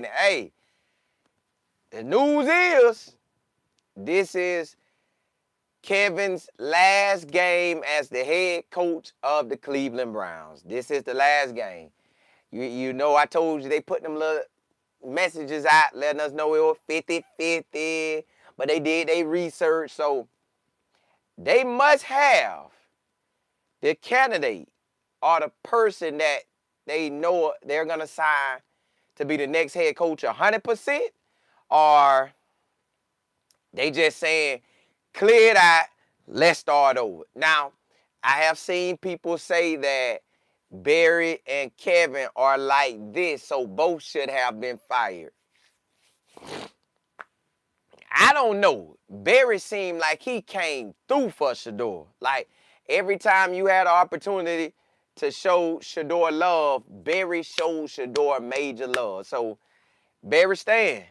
minute. Hey, the news is this is Kevin's last game as the head coach of the Cleveland Browns. This is the last game. You know, I told you they put them little messages out letting us know it was 50-50, but they did their research, so they must have the candidate or the person that they know they're going to sign to be the next head coach 100%, or they just saying, clear it out, let's start over. Now, I have seen people say that Barry and Kevin are like this, so both should have been fired. I don't know. Barry seemed like he came through for Shedeur. Like, every time you had an opportunity to show Shedeur love, Barry showed Shedeur major love. So, Barry stand.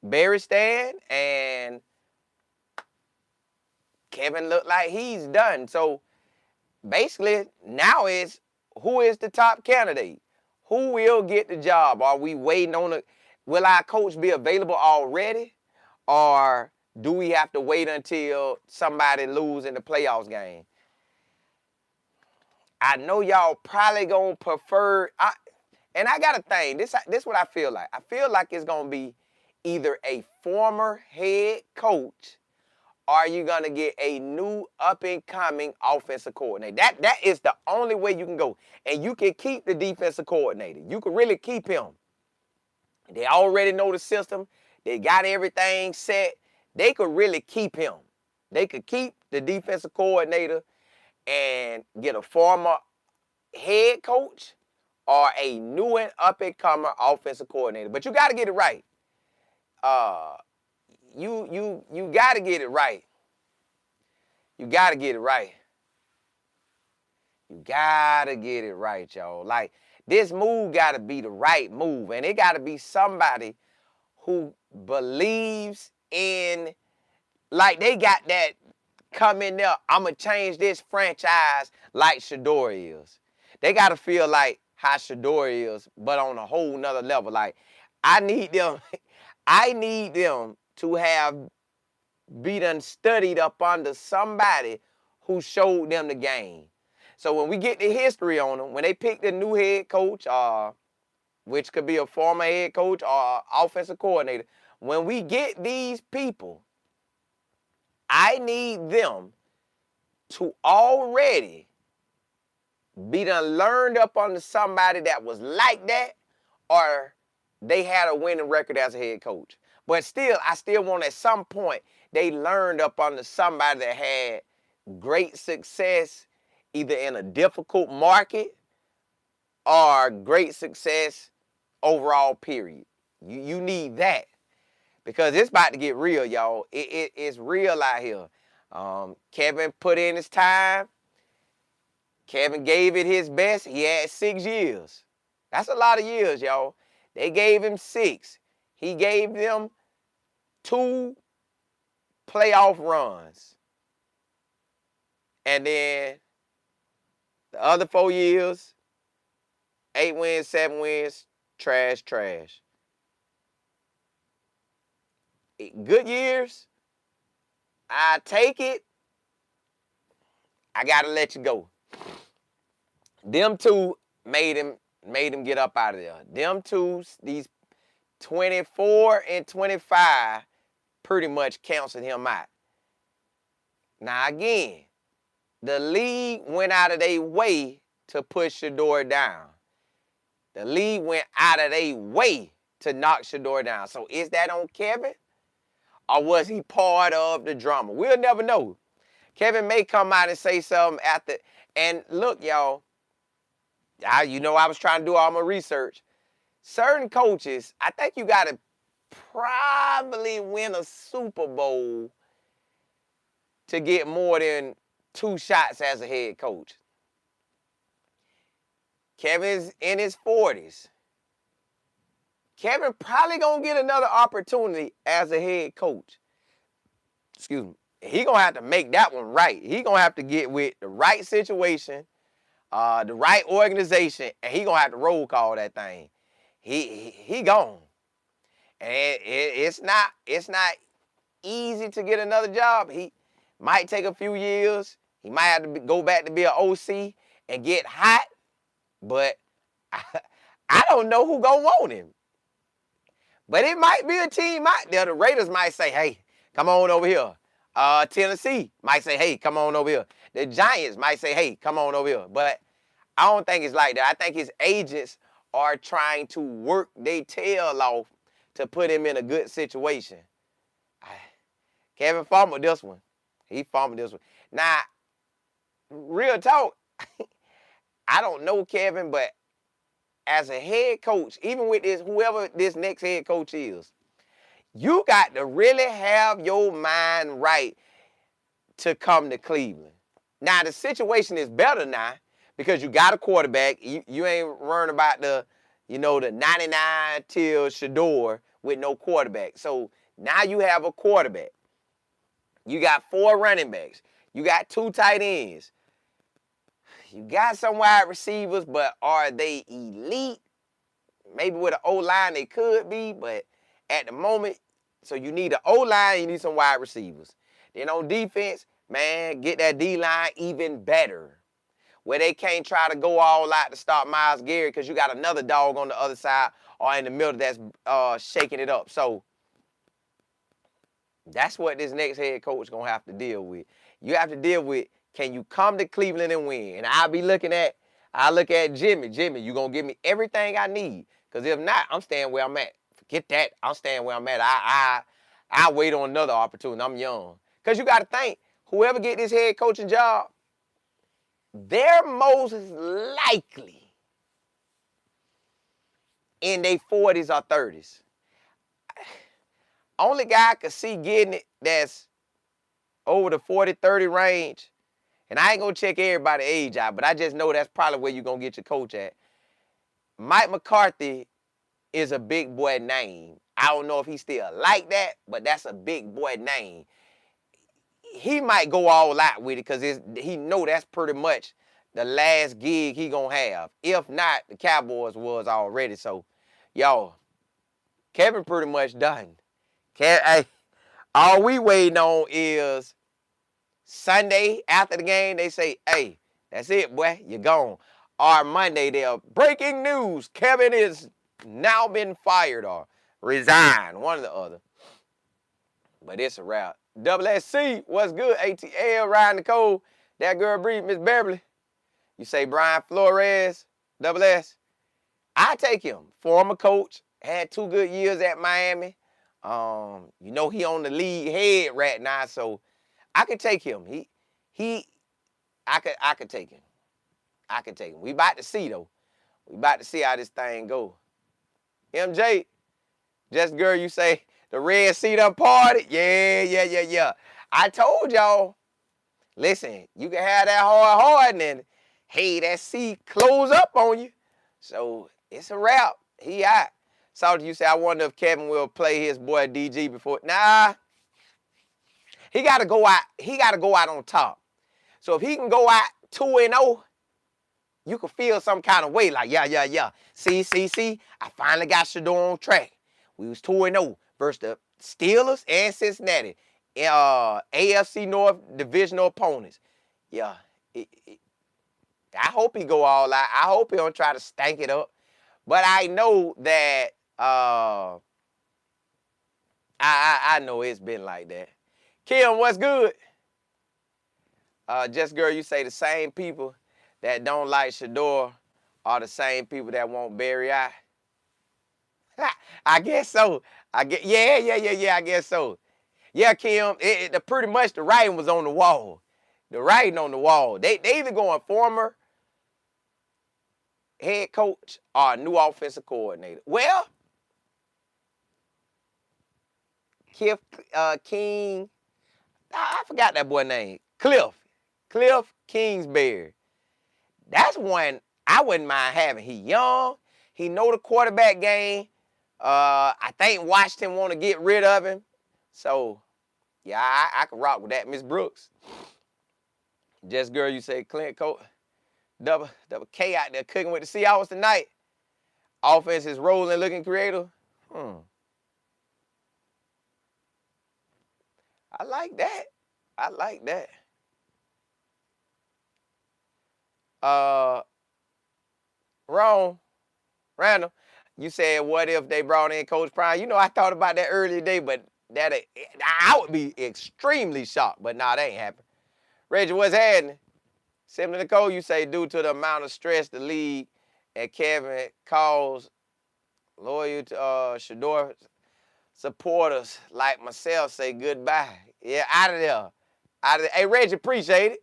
Barry stand, and Kevin looked like he's done. So, basically, now it's who is the top candidate? Who will get the job? Are we waiting on it? Will our coach be available already? Or do we have to wait until somebody lose in the playoffs game? I know y'all probably going to prefer, and I got a thing. This what I feel like. I feel like it's going to be either a former head coach or you're going to get a new up-and-coming offensive coordinator. That is the only way you can go. And you can keep the defensive coordinator. You can really keep him. They already know the system. They got everything set. They could really keep him. They could keep the defensive coordinator and get a former head coach or a new and up-and-comer offensive coordinator. But you got to get it right. You got to get it right. You got to get it right. You got to get it right, y'all. Like, this move got to be the right move. And it got to be somebody who believes in, like, they got that come in there, I'm going to change this franchise like Shedeur is. They got to feel like how Shedeur is, but on a whole nother level. Like, I need them to have be done studied up under somebody who showed them the game. So when we get the history on them, when they pick the new head coach, which could be a former head coach or offensive coordinator, when we get these people, I need them to already be done learned up under somebody that was like that, or they had a winning record as a head coach. But still, I still want at some point they learned up under somebody that had great success either in a difficult market or great success overall, period. You need that because it's about to get real, y'all. It's real out here. Kevin put in his time. Kevin gave it his best. He had 6 years. That's a lot of years, y'all. They gave him 6. He gave them 2 playoff runs. And then the other 4 years, 8 wins, 7 wins, trash. Good years, I take it. I got to let you go. Them 2 made him get up out of there. Them 2, these 24 and 25, pretty much canceled him out. Now, again, the league went out of their way to push Shedeur down. The league went out of their way to knock Shedeur down. So is that on Kevin? Or was he part of the drama? We'll never know. Kevin may come out and say something after. And look, y'all, I was trying to do all my research. Certain coaches, I think you got to probably win a Super Bowl to get more than 2 shots as a head coach. Kevin's in his 40s. Kevin probably going to get another opportunity as a head coach. Excuse me. He going to have to make that one right. He going to have to get with the right situation, the right organization, and he going to have to roll call that thing. He gone. And it's not easy to get another job. He might take a few years. He might have to go back to be an OC and get hot. But I don't know who gonna want him. But it might be a team out there. The Raiders might say, hey, come on over here. Tennessee might say, hey, come on over here. The Giants might say, hey, come on over here. But I don't think it's like that. I think his agents are trying to work their tail off to put him in a good situation. Kevin fumbled this one. He fumbled this one. Now, real talk, I don't know Kevin, but as a head coach, even with this, whoever this next head coach is, you got to really have your mind right to come to Cleveland. Now, the situation is better now because you got a quarterback. You ain't worrying about the 99 till Shador with no quarterback. So now you have a quarterback. You got 4 running backs. You got 2 tight ends. You got some wide receivers, but are they elite? Maybe with an O-line they could be, but at the moment, so you need an O-line, you need some wide receivers. Then on defense, man, get that D-line even better, where they can't try to go all out to stop Myles Garrett because you got another dog on the other side or in the middle that's shaking it up. So that's what this next head coach is going to have to deal with. You have to deal with, can you come to Cleveland and win? And I'll look at Jimmy. Jimmy, you going to give me everything I need. Because if not, I'm staying where I'm at. Forget that. I'm staying where I'm at. I wait on another opportunity. I'm young. Because you got to think, whoever get this head coaching job, they're most likely in their 40s or 30s. Only guy I could see getting it that's over the 40, 30 range, and I ain't going to check everybody's age out, but I just know that's probably where you're going to get your coach at. Mike McCarthy is a big boy name. I don't know if he's still like that, but that's a big boy name. He might go all out with it because he know that's pretty much the last gig he going to have. If not, the Cowboys was already. So, y'all, Kevin pretty much done. Hey, all we waiting on is Sunday after the game, they say, hey, that's it, boy, you're gone. Or Monday, they're breaking news. Kevin is now been fired or resigned, one or the other. But it's a wrap. WSC, what's good? ATL, Ryan Nicole. That girl breathe, Miss Beverly. You say Brian Flores, Double S. I take him. Former coach, had 2 good years at Miami. He on the league head right now, so I could take him. I could take him. I could take him. We about to see though. We about to see how this thing go. MJ, just girl, you say the Red Sea done party? Yeah. I told y'all. Listen, you can have that hard, and then hey, that sea close up on you. So it's a wrap. He out. Saw you say, I wonder if Kevin will play his boy DG before. Nah. He got to go out. He got to go out on top. So if he can go out 2-0, you can feel some kind of way like, yeah. See. I finally got Shador on track. We was 2-0 versus the Steelers and Cincinnati. AFC North divisional opponents. Yeah. I hope he go all out. I hope he don't try to stank it up. But I know that I know it's been like that. Kim, what's good? Just girl, you say the same people that don't like Shador are the same people that want Barry I. I guess so. Yeah, I guess so. Yeah, Kim, pretty much the writing was on the wall. The writing on the wall. They either going former head coach or new offensive coordinator. Well, King, I forgot that boy name. Cliff Kingsbury. That's one I wouldn't mind having. He young. He know the quarterback game. I think Washington want to get rid of him. So, yeah, I can rock with that. Miss Brooks. Just girl, you say Clint Cole. Double K out there cooking with the Seahawks tonight. Offense is rolling, looking creative. I like that. I like that. Randall, you said, what if they brought in Coach Prime? You know, I thought about that earlier today, but I would be extremely shocked. But nah, that ain't happening. Reggie, what's happening? Similar to Cole, you say due to the amount of stress the league and Kevin caused, loyal to Shador supporters like myself say goodbye. Yeah, out of there. Out of there. Hey, Reggie, appreciate it.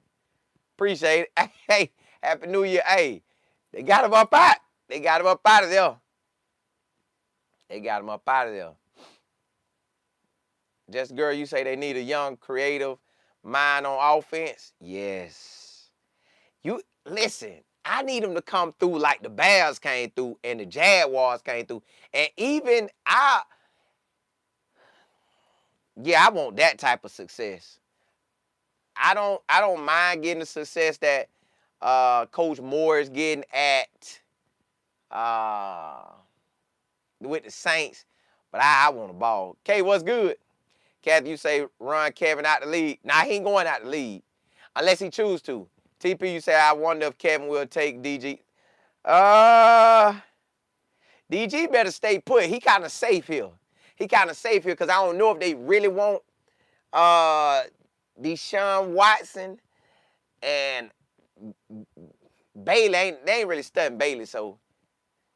Appreciate it. Hey, Happy New Year. Hey, they got him up out. They got him up out of there. They got him up out of there. Just girl, you say they need a young, creative mind on offense. Yes. You listen. I need them to come through like the Bears came through and the Jaguars came through, and even I want that type of success. I don't mind getting the success that Coach Moore is getting at with the Saints, but I want a ball. K, what's good? Kathy, you say run Kevin out the league. Nah, he ain't going out the league unless he choose to. TP, you say I wonder if Kevin will take DG. DG better stay put. He kind of safe here. Because I don't know if they really want Deshaun Watson and Bailey. They ain't really studying Bailey, so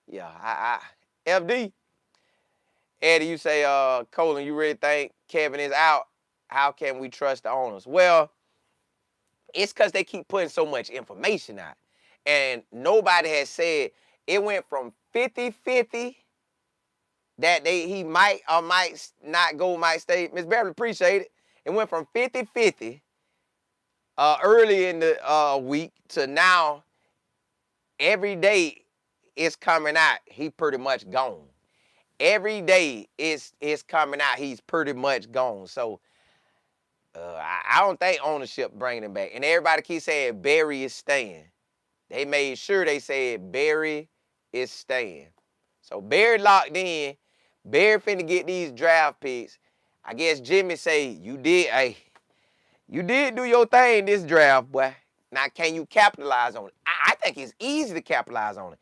yeah, FD. Eddie, you say, Colin, you really think Kevin is out? How can we trust the owners? Well, it's because they keep putting so much information out. And nobody has said it went from 50-50 that he might or might not go, might stay. Miss Beverly, appreciate it. It went from 50-50 early in the week to now every day it's coming out. He pretty much gone. Every day it's coming out. He's pretty much gone. So I don't think ownership bringing him back. And everybody keeps saying Barry is staying. They made sure they said Barry is staying. So Barry locked in. Barry finna get these draft picks. I guess Jimmy say, you did do your thing this draft, boy. Now, can you capitalize on it? I think it's easy to capitalize on it.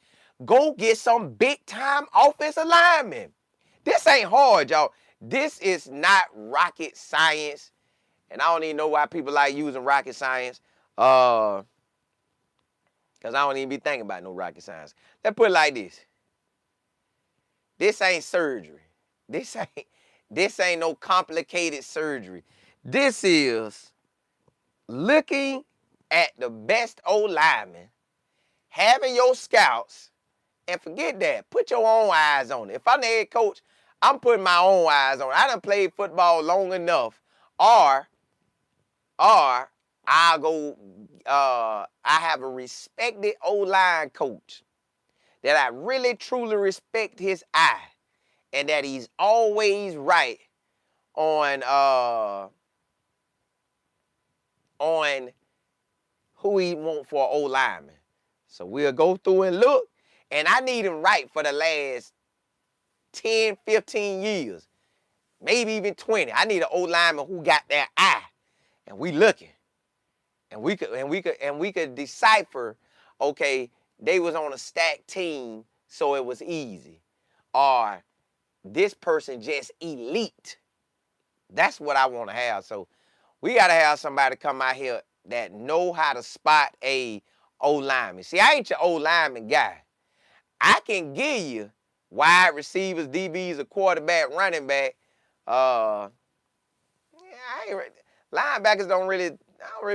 Go get some big-time offensive linemen. This ain't hard, y'all. This is not rocket science. And I don't even know why people like using rocket science. Because I don't even be thinking about no rocket science. Let's put it like this. This ain't surgery. This ain't no complicated surgery. This is looking at the best old lineman, having your scouts, and forget that. Put your own eyes on it. If I'm the head coach, I'm putting my own eyes on it. I done played football long enough. Or I'll go, I have a respected O-line coach that I really, truly respect his eye and that he's always right on who he want for an O-lineman. So we'll go through and look, and I need him right for the last 10, 15 years, maybe even 20. I need an O-lineman who got that eye, and we looking. And we could decipher, okay, they was on a stacked team, so it was easy. Or this person just elite. That's what I want to have. So we got to have somebody come out here that know how to spot a O-lineman. See, I ain't your O-lineman guy. I can give you wide receivers, DBs, a quarterback, running back. Linebackers don't really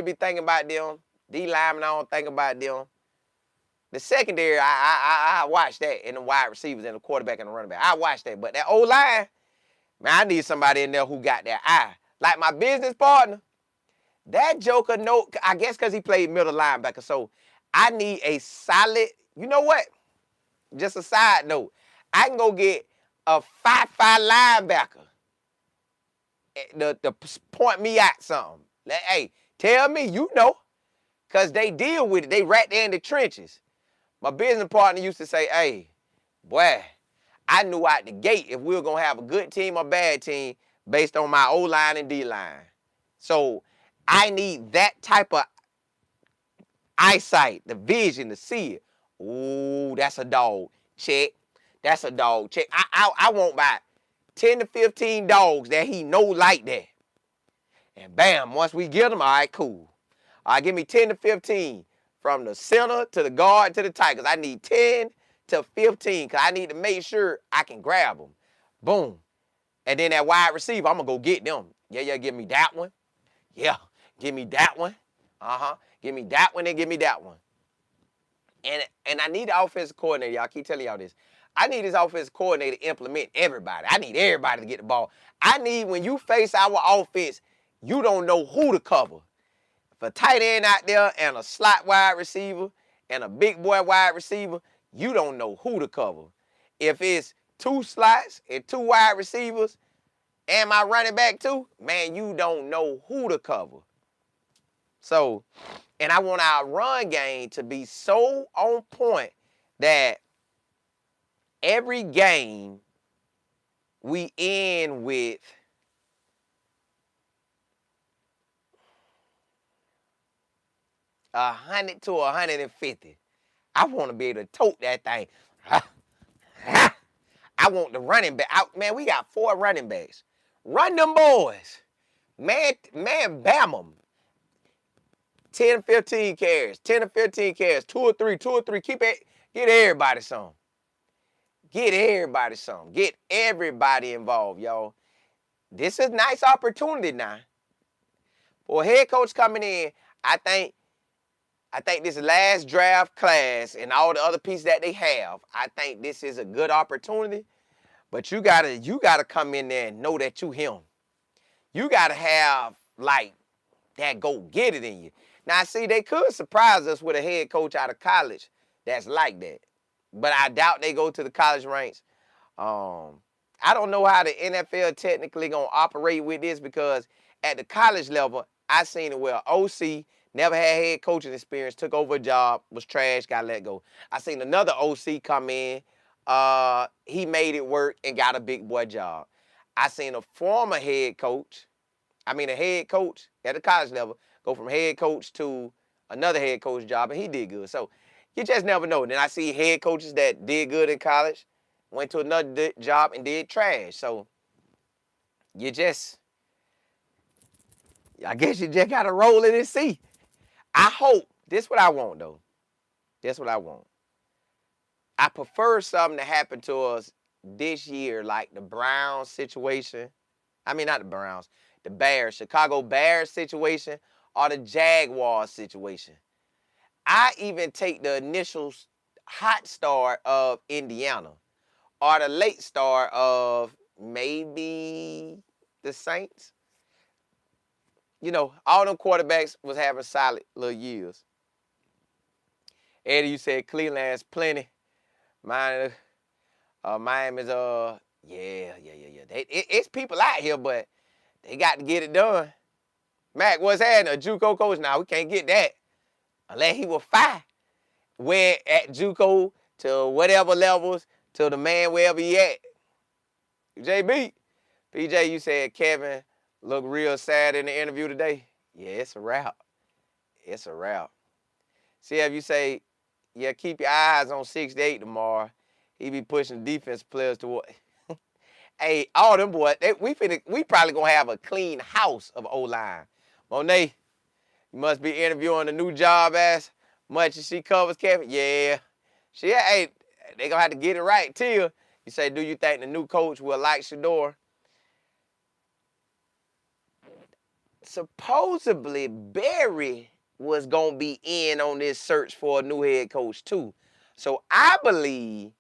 be thinking about them. D-linemen, I don't think about them. The secondary, I watch that, and the wide receivers and the quarterback and the running back. I watch that. But that O-line, man, I need somebody in there who got that eye. Like my business partner, that joker, I guess because he played middle linebacker. So I need a solid, you know what? Just a side note. I can go get a 5'5" linebacker to point me out something. Like, hey, tell me, you know, because they deal with it. They right there in the trenches. My business partner used to say, hey, boy, I knew out the gate if we were going to have a good team or bad team based on my O-line and D-line. So I need that type of eyesight, the vision to see it. Ooh, that's a dog. Check. That's a dog. Check. I want about 10 to 15 dogs that he know like that. And bam, once we get them, all right, cool. All right, give me 10 to 15 from the center to the guard to the Tigers. I need 10 to 15 because I need to make sure I can grab them. Boom. And then that wide receiver, I'm going to go get them. Yeah, give me that one. Yeah, give me that one. Give me that one and give me that one. And I need the offensive coordinator. Y'all keep telling y'all this. I need this offensive coordinator to implement everybody. I need everybody to get the ball. I need when you face our offense, you don't know who to cover. If a tight end out there and a slot wide receiver and a big boy wide receiver, you don't know who to cover. If it's 2 slots and 2 wide receivers and my running back too, man, you don't know who to cover. So, and I want our run game to be so on point that every game we end with 100 to 150. I want to be able to tote that thing. I want the running back. Man, we got 4 running backs. Run them boys. Man, bam them. 10, 15 carries. 10 to 15 carries. 2 or 3. Keep it. Get everybody some. Get everybody some. Get everybody involved, y'all. This is a nice opportunity now. For a head coach coming in, I think this last draft class and all the other pieces that they have, I think this is a good opportunity. But you gotta come in there and know that you him. You gotta have like that go get it in you. Now see, they could surprise us with a head coach out of college that's like that. But I doubt they go to the college ranks. I don't know how the NFL technically gonna operate with this because at the college level, I seen it where OC never had head coaching experience, took over a job, was trash, got let go. I seen another OC come in, he made it work and got a big boy job. I seen a former head coach, a head coach at the college level, go from head coach to another head coach job, and he did good. So you just never know. Then I see head coaches that did good in college, went to another job and did trash. So I guess you just got to roll it and see. I hope, this what I want though. This what I want. I prefer something to happen to us this year, like the Browns situation. Not the Browns, the Bears, Chicago Bears situation, or the Jaguars situation. I even take the initial hot start of Indiana or the late start of maybe the Saints. All them quarterbacks was having solid little years. Eddie, you said Cleveland has plenty. Miami's, yeah. It's people out here, but they got to get it done. Mac, what's happening? A JUCO coach? Nah, we can't get that. Unless he was 5. Where at JUCO to whatever levels, to the man wherever he at. JB, PJ, you said Kevin looked real sad in the interview today. Yeah, it's a wrap. It's a wrap. See if you say, yeah, keep your eyes on 6'8" tomorrow. He be pushing defense players toward. Hey, all them boys, we probably gonna have a clean house of O-line. Monet, you must be interviewing a new job as much as she covers Kevin. Yeah. Hey, they gonna have to get it right too. You say, do you think the new coach will like Shedeur? Supposedly, Barry was gonna be in on this search for a new head coach too. So I believe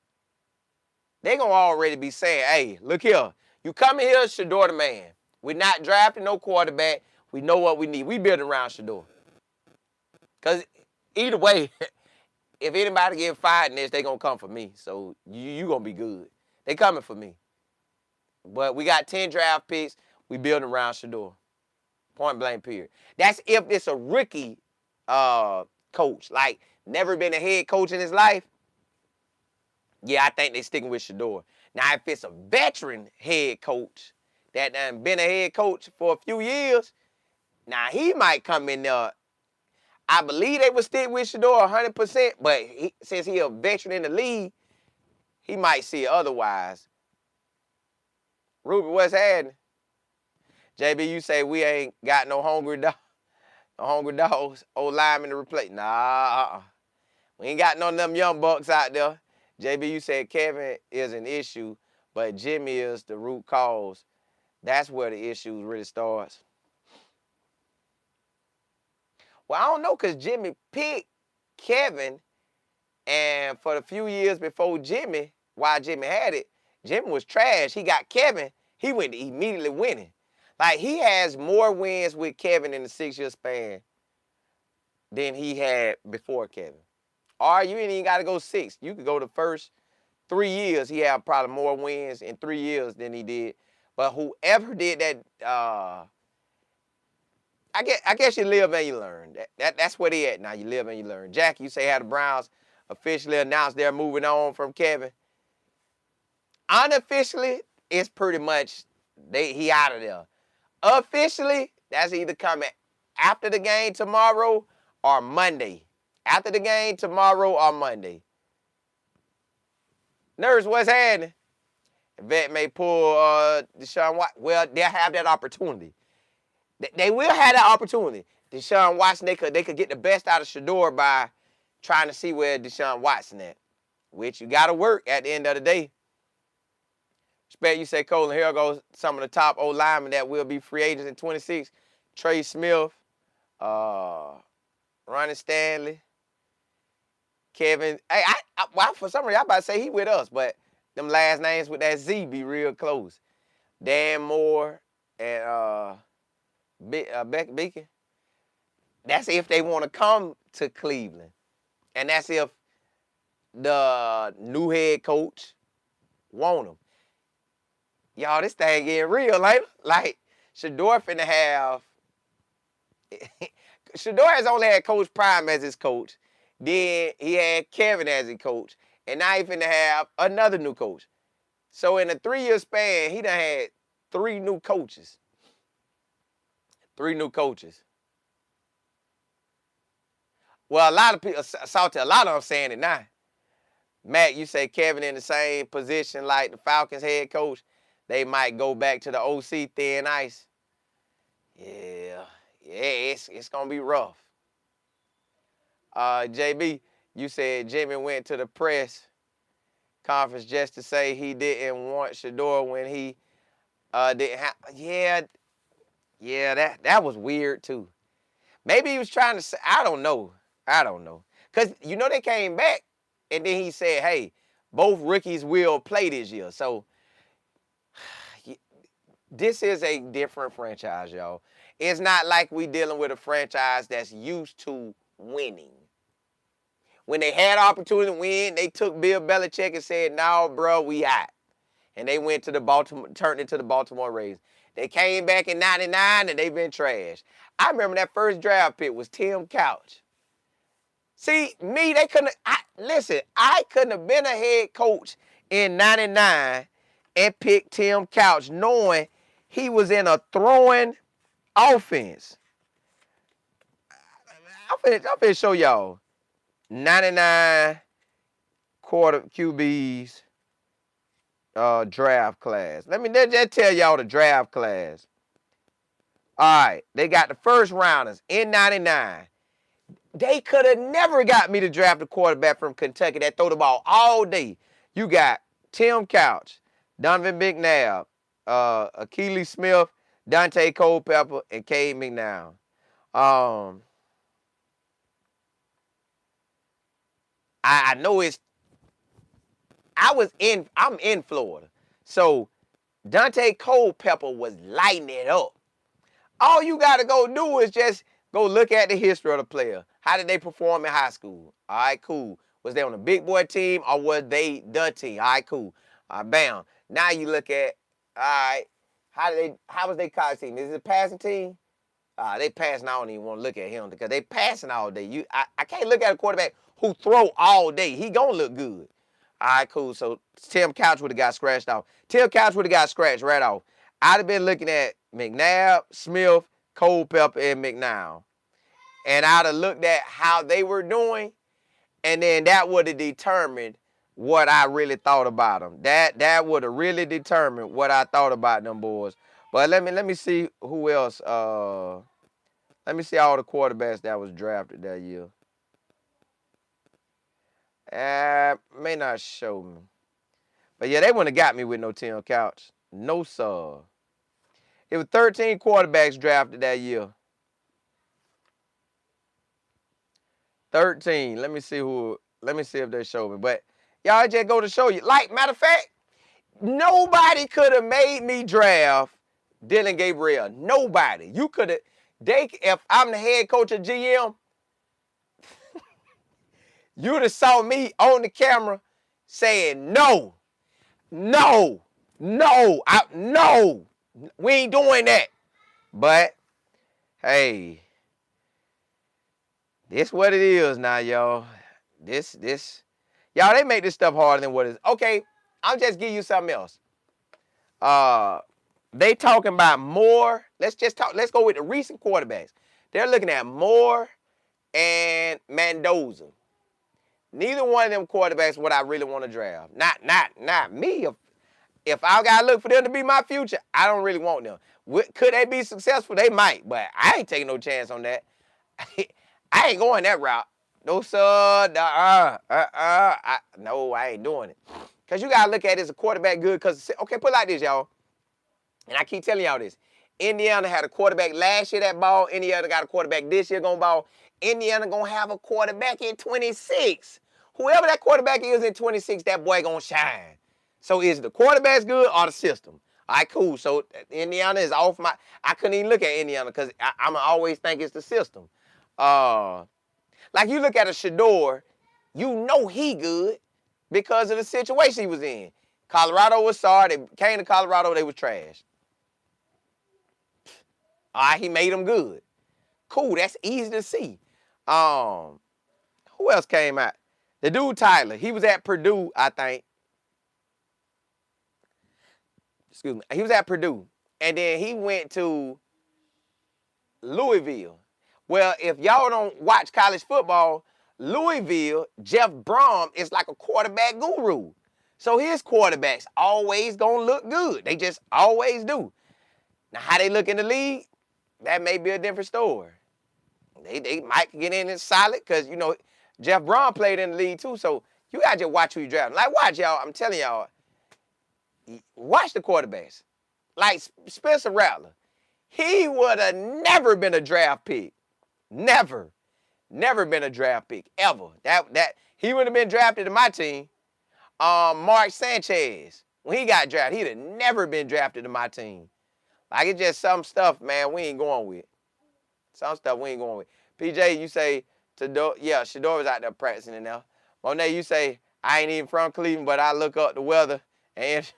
they're gonna already be saying, hey, look here, you come in here, Shedeur the man. We're not drafting no quarterback. We know what we need. We build around Shedeur. Because either way, if anybody get fired in this, they going to come for me. So you going to be good. They coming for me. But we got 10 draft picks. We building around Shedeur. Point blank period. That's if it's a rookie coach. Like, never been a head coach in his life. Yeah, I think they sticking with Shedeur. Now, if it's a veteran head coach that done been a head coach for a few years, Now, he might come in there. I believe they would stick with Shedeur 100%, but since he a veteran in the league, he might see it otherwise. Ruby, what's happening? JB, you say we ain't got no hungry dogs, old linemen to replace. Nah, we ain't got none of them young bucks out there. JB, you said Kevin is an issue, but Jimmy is the root cause. That's where the issue really starts. Well, I don't know, because Jimmy picked Kevin, and for the few years before Jimmy, while Jimmy had it, Jimmy was trash. He got Kevin, he went to immediately winning. Like, he has more wins with Kevin in the 6-year span than he had before Kevin. Or you ain't even got to go 6. You could go the first 3 years, he had probably more wins in 3 years than he did. But whoever did that, I guess you live and you learn. That's where they at now. You live and you learn. Jack, you say how the Browns officially announced they're moving on from Kevin. Unofficially, it's pretty much he out of there. Officially, that's either coming after the game tomorrow or Monday. After the game tomorrow or Monday. Nurse, what's happening? Vet may pull Deshaun Watson. Well, they'll have that opportunity. They will have that opportunity. Deshaun Watson, they could get the best out of Shedeur by trying to see where Deshaun Watson at, which you got to work at the end of the day. Respect, you say, Colin, here goes some of the top old linemen that will be free agents in 26. Trey Smith, Ronnie Stanley, Kevin. Hey, well, for some reason, I about to say he with us, but them last names with that Z be real close. Dan Moore and Beacon. That's if they want to come to Cleveland. And that's if the new head coach want them. Y'all, this thing getting real, like Shedeur finna have. Shedeur has only had Coach Prime as his coach. Then he had Kevin as his coach. And now he finna have another new coach. So in a 3-year span, he done had 3 new coaches. 3 new coaches. Well, a lot of people, Salty, a lot of them saying it now. Matt, you say Kevin in the same position like the Falcons head coach. They might go back to the OC thin ice. Yeah, it's going to be rough. JB, you said Jimmy went to the press conference just to say he didn't want Shedeur when he didn't have. Yeah, that was weird too. Maybe he was trying to say, I don't know. Because, they came back and then he said, hey, both rookies will play this year. So, this is a different franchise, y'all. It's not like we dealing with a franchise that's used to winning. When they had opportunity to win, they took Bill Belichick and said, no, bro, we hot. And they went to turned into the Baltimore Ravens. They came back in 99 and they've been trash. I remember that first draft pick was Tim Couch. See, I couldn't have been a head coach in 99 and picked Tim Couch knowing he was in a throwing offense. I'm finna show y'all 99 quarter QBs draft class. Let me just tell y'all the draft class. All right, they got the first rounders in 99. They could have never got me to draft a quarterback from Kentucky that throw the ball all day. You got Tim Couch, Donovan McNabb, Achilles Smith, Dante Culpepper, and Cade McNown. I know I'm in Florida. So Dante Culpepper was lighting it up. All you got to go do is just go look at the history of the player. How did they perform in high school? All right, cool. Was they on a big boy team or was they the team? All right, cool. Bam. Now you look at, all right, how was their college team? Is it a passing team? They passing. I don't even want to look at him because they passing all day. I can't look at a quarterback who throw all day. He gonna look good. All right, cool. So Tim Couch would have got scratched off. Tim Couch would have got scratched right off. I'd have been looking at McNabb, Smith, Culpepper, and McNown. And I'd have looked at how they were doing, and then that would have determined what I really thought about them. That would have really determined what I thought about them boys. But let me see who else. Let me see all the quarterbacks that was drafted that year. May not show me. But yeah, they wouldn't have got me with no 10 couch. No, sir. It was 13 quarterbacks drafted that year. 13. Let me see if they show me. But y'all just go to show you. Like, matter of fact, nobody could have made me draft Dylan Gabriel. Nobody. You could have. If I'm the head coach of GM, you would have saw me on the camera saying no, no, no, no. We ain't doing that. But hey, this what it is now, y'all. Y'all, they make this stuff harder than what it is. Okay, I'll just give you something else. They talking about Moore. Let's go with the recent quarterbacks. They're looking at Moore and Mendoza. Neither one of them quarterbacks would I really want to draft. Not me. If I gotta look for them to be my future, I don't really want them. Could they be successful? They might, but I ain't taking no chance on that. I ain't going that route. No, sir. No, I ain't doing it. Because you got to look at it as a quarterback good. Because, okay, put it like this, y'all. And I keep telling y'all this. Indiana had a quarterback last year that ball. Indiana got a quarterback this year going to ball. Indiana going to have a quarterback in 26. Whoever that quarterback is in 26, that boy going to shine. So is the quarterback's good or the system? All right, cool. So Indiana is off my... I couldn't even look at Indiana because I'm always think it's the system. Like you look at a Shador, you know he good because of the situation he was in. Colorado was sorry. They came to Colorado, they was trash. All right, he made them good. Cool, that's easy to see. Who else came out? The dude Tyler, he was at Purdue, I think. Excuse me. He was at Purdue. And then he went to Louisville. Well, if y'all don't watch college football, Louisville, Jeff Brom is like a quarterback guru. So his quarterbacks always gonna look good. They just always do. Now, how they look in the league, that may be a different story. They might get in and solid because, you know, Jeff Brom played in the league too. So you got to just watch who you draft. Like, watch, y'all. I'm telling y'all, watch the quarterbacks. Like Spencer Rattler. He would have never been a draft pick. Never been a draft pick, ever. He would have been drafted to my team. Mark Sanchez, when he got drafted, he'd have never been drafted to my team. Like, it's just some stuff, man, we ain't going with. Some stuff we ain't going with. PJ, you say, Shador was out there practicing in there. Monet, you say, I ain't even from Cleveland, but I look up the weather. And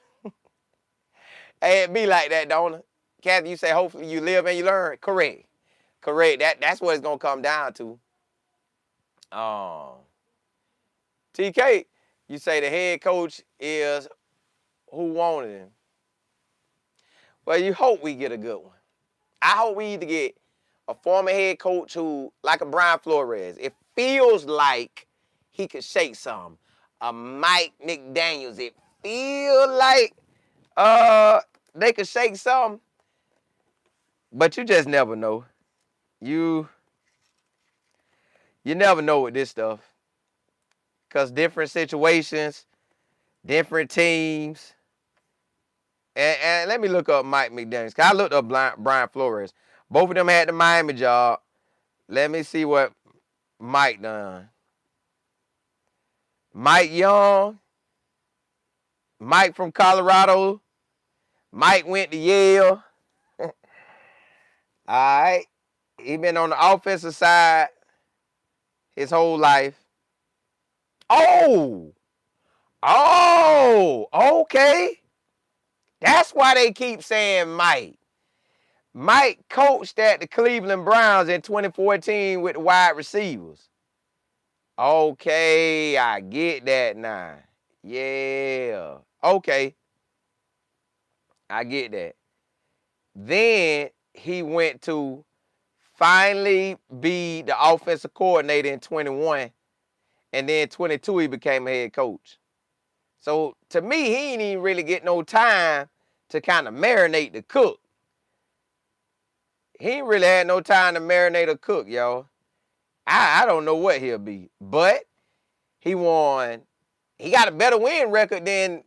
it be like that, don't it? Kathy, you say, hopefully you live and you learn. Correct. That's what it's going to come down to. TK, you say the head coach is who wanted him. Well, you hope we get a good one. I hope we either get a former head coach who, like a Brian Flores, it feels like he could shake some. A Mike McDaniels, it feels like they could shake some. But you just never know. You never know with this stuff. Because different situations, different teams. And let me look up Mike McDaniels. Because I looked up Brian Flores. Both of them had the Miami job. Let me see what Mike done. Mike Young. Mike from Colorado. Mike went to Yale. All right. He been on the offensive side his whole life. Oh, okay. That's why they keep saying Mike. Mike coached at the Cleveland Browns in 2014 with the wide receivers. Okay, I get that now. Yeah. Okay. I get that. Then he went to finally be the offensive coordinator in 21, and then 22 he became a head coach. So to me, he ain't even really get no time to kind of marinate the cook. He ain't really had no time to marinate a cook, y'all. I don't know what he'll be, but he won. He got a better win record than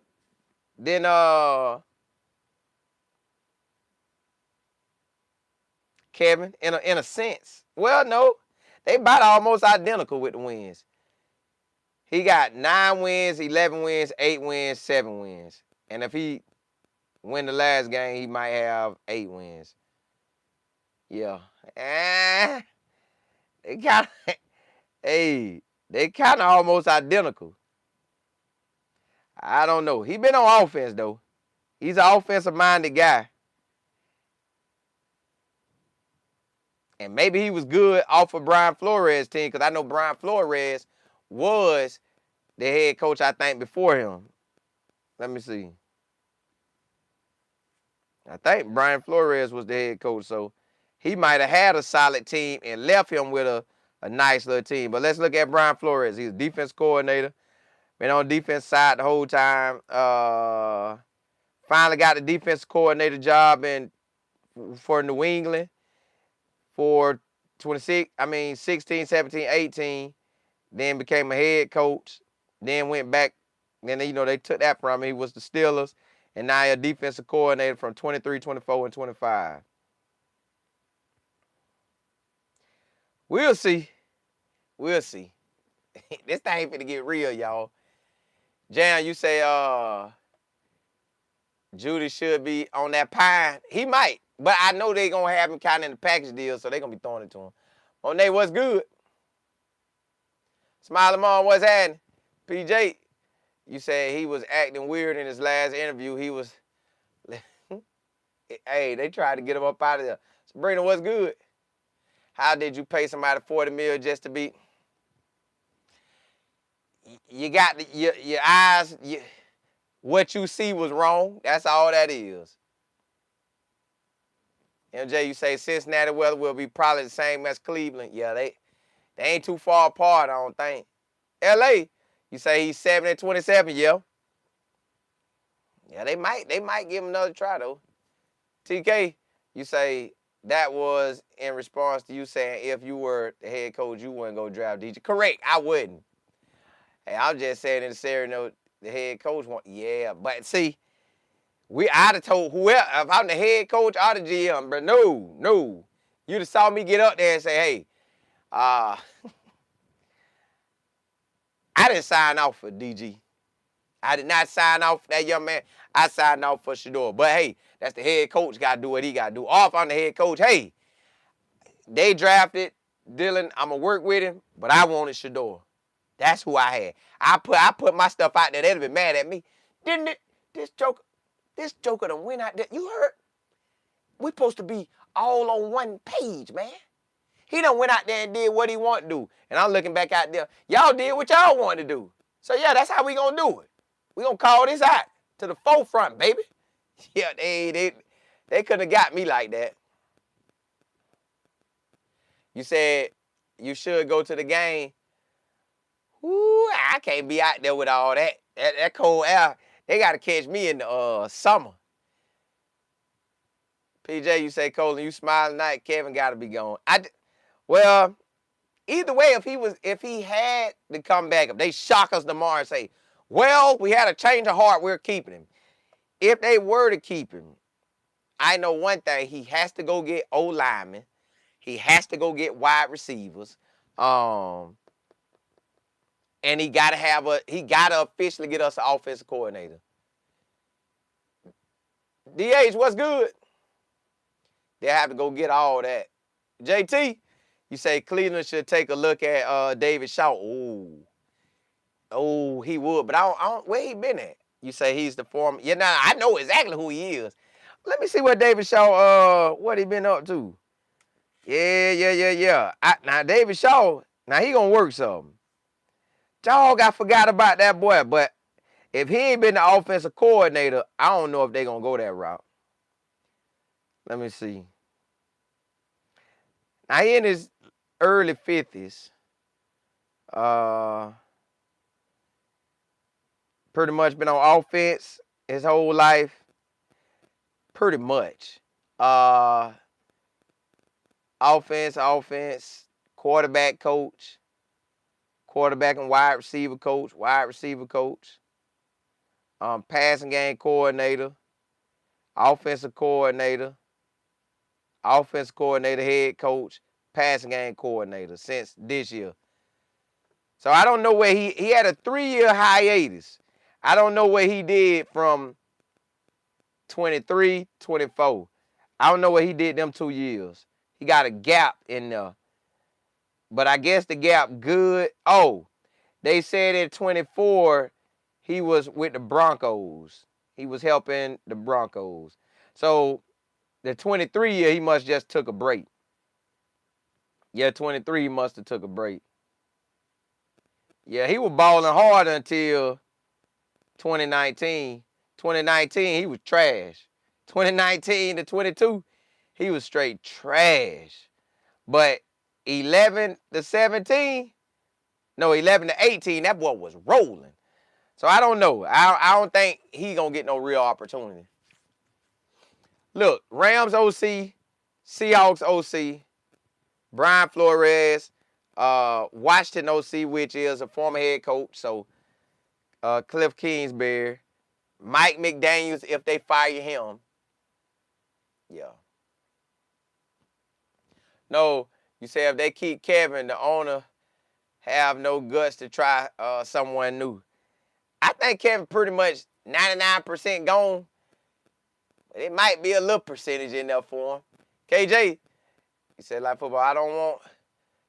Kevin in a sense. Well, no, they about almost identical with the wins. He got 9 wins, 11 wins, 8 wins, 7 wins, and if he win the last game, he might have 8 wins. Yeah, they kind of, hey, they kind of almost identical. I don't know. He been on offense though. He's an offensive-minded guy. And maybe he was good off of Brian Flores' team, because I know Brian Flores was the head coach, I think, before him. Let me see. I think Brian Flores was the head coach, so he might have had a solid team and left him with a nice little team. But let's look at Brian Flores. He's a defense coordinator. Been on the defense side the whole time. Finally got the defense coordinator job for New England for 16, 17, 18. Then became a head coach. Then went back. Then, they took that from him. He was the Steelers. And now he's a defensive coordinator from 23, 24, and 25. We'll see. We'll see. This thing finna get real, y'all. Jan, you say Judy should be on that pine. He might, but I know they gonna have him kind of in the package deal, so they gonna be throwing it to him. Monet, what's good? Smiley Mom, what's happening? PJ, you said he was acting weird in his last interview. He was, hey, they tried to get him up out of there. Sabrina, what's good? How did you pay somebody $40 million just to be? You got your eyes. What you see was wrong. That's all that is. MJ, you say Cincinnati weather will be probably the same as Cleveland. Yeah, they ain't too far apart, I don't think. LA, you say he's 7-27, yeah. Yeah, they might give him another try though. TK, you say that was in response to you saying if you were the head coach, you wouldn't go draft DJ. Correct, I wouldn't. Hey, I'm just saying in the scenario, the head coach want, yeah, but see, I'd have told whoever, if I'm the head coach or the GM, but no. You'd have saw me get up there and say, hey, I didn't sign off for DG. I did not sign off for that young man. I signed off for Shador. But hey, that's the head coach got to do what he got to do. Or if I'm the head coach, hey, they drafted Dylan. I'm going to work with him, but I wanted Shador. That's who I had. I put my stuff out there. They'd have been mad at me. Didn't it? This joker done went out there. You heard? We supposed to be all on one page, man. He done went out there and did what he wanted to do. And I'm looking back out there. Y'all did what y'all wanted to do. So, yeah, that's how we going to do it. We going to call this out to the forefront, baby. Yeah, they couldn't have got me like that. You said you should go to the game. Ooh, I can't be out there with all that. That cold air. They got to catch me in the summer. PJ, you say, Colin, you smile tonight. Kevin got to be gone. Well, either way, if he had to come back, if they shock us tomorrow and say, well, we had a change of heart, we're keeping him. If they were to keep him, I know one thing. He has to go get O-linemen. He has to go get wide receivers. And he got to officially get us an offensive coordinator. DH, what's good? They have to go get all that. JT, you say Cleveland should take a look at David Shaw. Oh, he would, but I don't. Where he been at? You say he's the former. Yeah, now I know exactly who he is. Let me see what David Shaw. What he been up to? Yeah. Now David Shaw. Now he gonna work something. Dog, I forgot about that boy. But if he ain't been the offensive coordinator, I don't know if they gonna go that route. Let me see. Now he in his early 50s. Pretty much been on offense his whole life. Pretty much. Offense, quarterback coach, quarterback and wide receiver coach, passing game coordinator, offensive coordinator, head coach, passing game coordinator since this year. So I don't know where he had a 3-year hiatus. I don't know what he did from 23, 24. I don't know what he did them 2 years. He got a gap in there. But I guess the gap good. Oh, they said at 24, he was with the Broncos. He was helping the Broncos. So the 23 year, he must just took a break. Yeah, 23, he must have took a break. Yeah, he was balling hard until 2019. 2019, he was trash. 2019 to 22, he was straight trash. But 11 to 17, no, 11 to 18, that boy was rolling. So I don't know. I don't think he gonna get no real opportunity. Look, Rams OC, Seahawks OC, Brian Flores, Washington OC, which is a former head coach, so Cliff Kingsbury, Mike McDaniels, if they fire him. Yeah. No, you say if they keep Kevin, the owner have no guts to try someone new. I think Kevin pretty much 99% gone. But it might be a little percentage in there for him. KJ, he said, like football, I don't want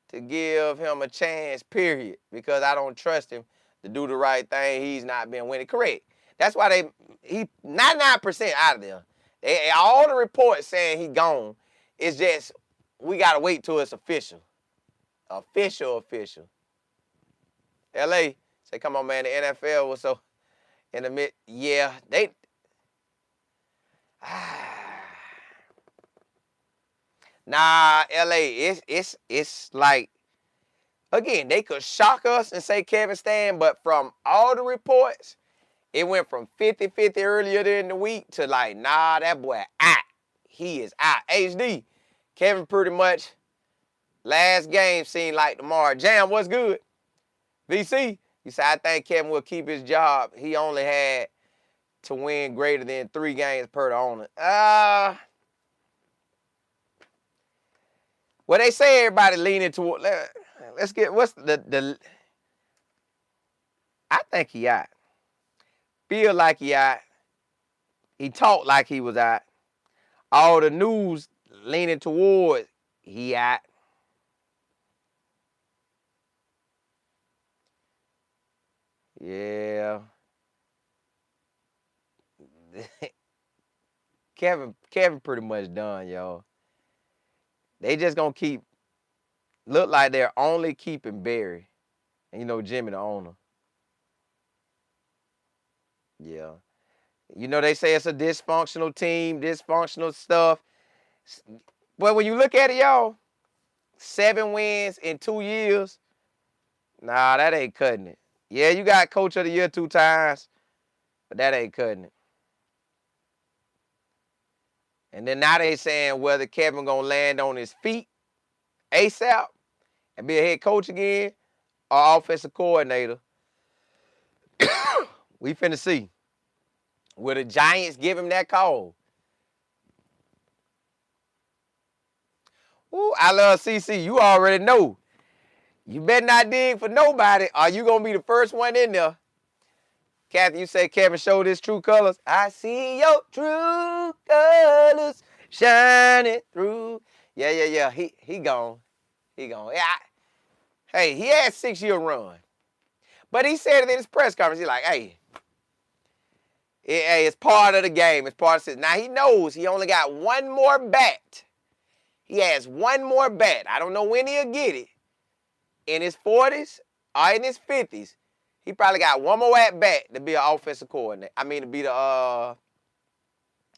to give him a chance, period, because I don't trust him to do the right thing. He's not been winning. Correct. That's why he 99% out of there. All the reports saying he gone. It's just we got to wait till it's official. Official. LA, say, come on, man, the NFL was so in the mid. Yeah, they. Nah, LA, it's like, again, they could shock us and say Kevin Stan, but from all the reports, it went from 50-50 earlier in the week to like, nah, that boy out. He is out. HD, Kevin pretty much, last game seemed like tomorrow. Jam, what's good? VC, he said, I think Kevin will keep his job. He only had to win greater than 3 games per the owner. Well, they say everybody leaning toward. Let's get what's the. I think he out. Feel like he out. He talked like he was out. All the news leaning toward he out. Yeah. Kevin pretty much done, y'all. They just gonna look like they're only keeping Barry. And you know Jimmy the owner. Yeah. You know they say it's a dysfunctional team, dysfunctional stuff. But when you look at it, y'all, 7 wins in 2 years, nah, that ain't cutting it. Yeah, you got coach of the year 2 times, but that ain't cutting it. And then now they saying whether Kevin gonna land on his feet ASAP and be a head coach again or offensive coordinator. We finna see. Will the Giants give him that call? Ooh, I love CC. You already know. You better not dig for nobody or you gonna be the first one in there. Kathy, you say Kevin showed his true colors. I see your true colors shining through. Yeah. He gone. He gone. Yeah. Hey, he had a 6-year run. But he said it in his press conference. He's like, hey, it's part of the game. It's part of it. Now he knows he only got 1 more bat. He has 1 more bat. I don't know when he'll get it. In his 40s or in his 50s. He probably got 1 more at bat to be an offensive coordinator. I mean, to be the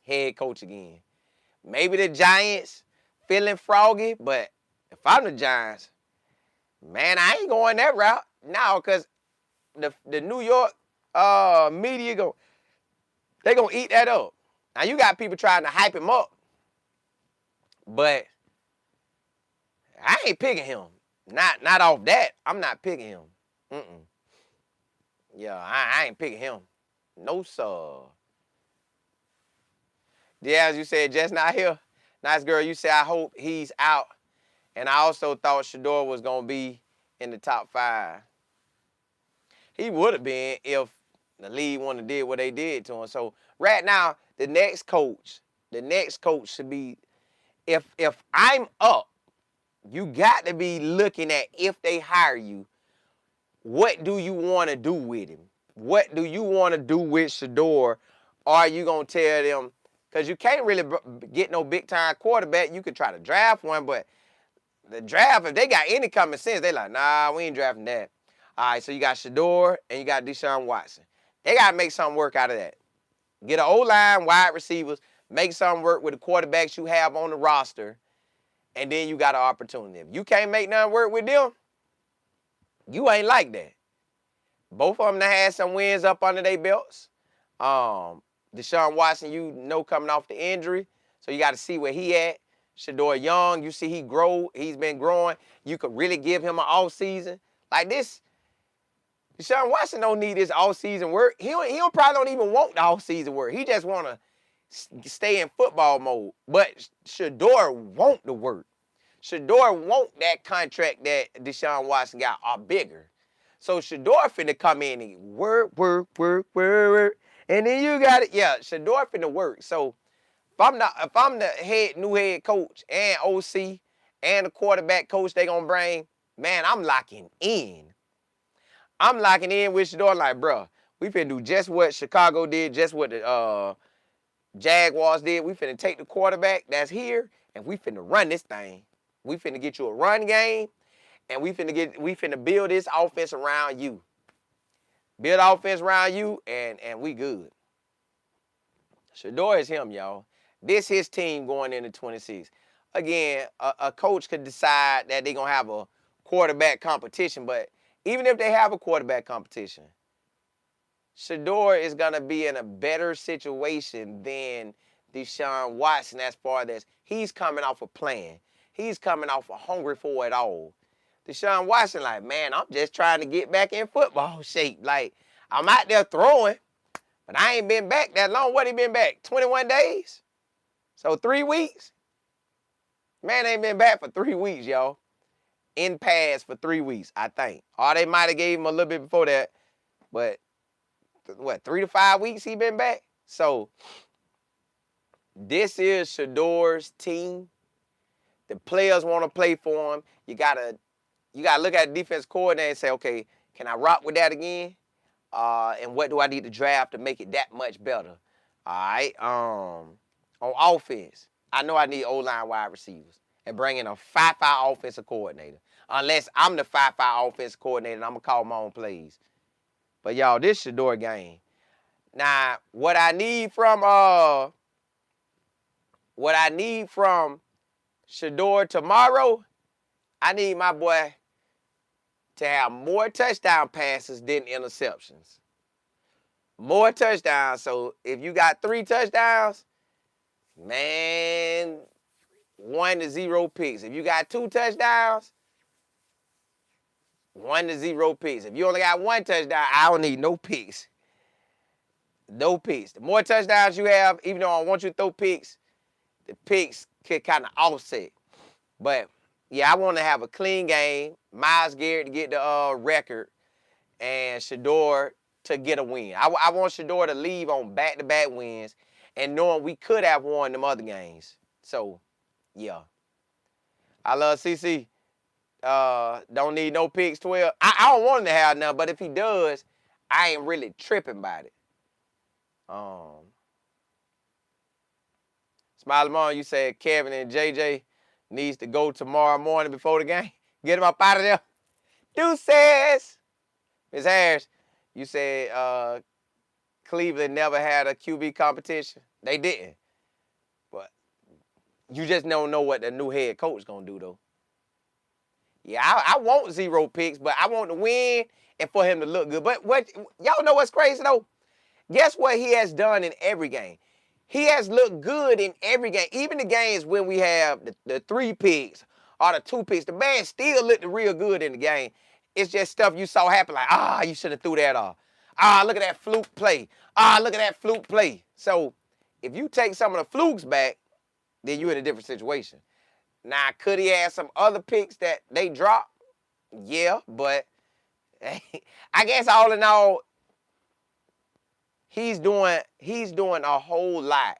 head coach again. Maybe the Giants feeling froggy, but If I'm the Giants, man, I ain't going that route now because the New York media they gonna eat that up. Now you got people trying to hype him up, but I ain't picking him. Not off that. I'm not picking him. Mm-mm. Yeah, I ain't picking him. No, sir. Yeah, as you said, just not here. Nice girl, you said, I hope he's out. And I also thought Shedeur was going to be in the top 5. He would have been if the league wouldn't have did what they did to him. So right now, the next coach should be, if I'm up, you got to be looking at, if they hire you, what do you want to do with him? What do you want to do with Shedeur? Are you going to tell them, because you can't really get no big-time quarterback. You could try to draft one, but the draft, if they got any common sense, they like, nah, we ain't drafting that. All right, so you got Shedeur and you got Deshaun Watson. They got to make something work out of that. Get an O-line, wide receivers, make something work with the quarterbacks you have on the roster, and then you got an opportunity. If you can't make nothing work with them, you ain't like that. Both of them done had some wins up under their belts. Deshaun Watson, you know, coming off the injury, so you got to see where he at. Shedeur Young, you see he's been growing. You could really give him an off-season. Like this, Deshaun Watson don't need this off-season work. He probably don't even want the off-season work. He just want to stay in football mode. But Shedeur want the work. Shedeur want that contract that Deshaun Watson got or bigger. So Shedeur finna come in and work. And then you got it. Yeah, Shedeur finna work. So if I'm the new head coach and OC and the quarterback coach they gonna bring, man, I'm locking in. I'm locking in with Shedeur like, bro, we finna do just what Chicago did, just what the Jaguars did. We finna take the quarterback that's here and we finna run this thing. We finna get you a run game and we finna build this offense around you. Build offense around you and we good. Shedeur is him, y'all. This his team going into 26. Again, a coach could decide that they're going to have a quarterback competition, but even if they have a quarterback competition, Shedeur is going to be in a better situation than Deshaun Watson as far as he's coming off a plan. He's coming off a hungry for it all. Deshaun Watson like, man, I'm just trying to get back in football shape. Like, I'm out there throwing, but I ain't been back that long. What he been back? 21 days? So 3 weeks? Man ain't been back for 3 weeks, y'all. In pads for 3 weeks, I think. Or they might have gave him a little bit before that. But, 3 to 5 weeks he been back? So, this is Shedeur's team. The players want to play for him. You gotta look at the defense coordinator and say, okay, can I rock with that again? And what do I need to draft to make it that much better? All right. On offense, I know I need O-line wide receivers and bring in a 5-5 offensive coordinator. Unless I'm the 5-5 offensive coordinator and I'm going to call my own plays. But, y'all, this Shedeur game. Now, what I need from Shedeur tomorrow, I need my boy to have more touchdown passes than interceptions. More touchdowns. So if you got 3 touchdowns, man, 1 to 0 picks. If you got 2 touchdowns, 1 to 0 picks. If you only got 1 touchdown, I don't need no picks. No picks. The more touchdowns you have, even though I want you to throw picks, the picks could kind of offset. But, yeah, I want to have a clean game. Myles Garrett to get the record and Shedeur to get a win. I want Shedeur to leave on back-to-back wins and knowing we could have won them other games. So, yeah. I love CC. Don't need no picks 12. I don't want him to have none, but if he does, I ain't really tripping about it. Smiley Mom, you said Kevin and JJ needs to go tomorrow morning before the game. Get him up out of there. Deuces. Ms. Harris, you said Cleveland never had a QB competition. They didn't. But you just don't know what the new head coach is going to do, though. Yeah, I want 0 picks, but I want to win and for him to look good. But what y'all know what's crazy though? Guess what he has done in every game? He has looked good in every game. Even the games when we have the 3 picks or the 2 picks, the man still looked real good in the game. It's just stuff you saw happen like, you should have threw that off. Look at that fluke play. Look at that fluke play. So if you take some of the flukes back, then you're in a different situation. Now, could he have some other picks that they dropped? Yeah, but I guess all in all, he's doing a whole lot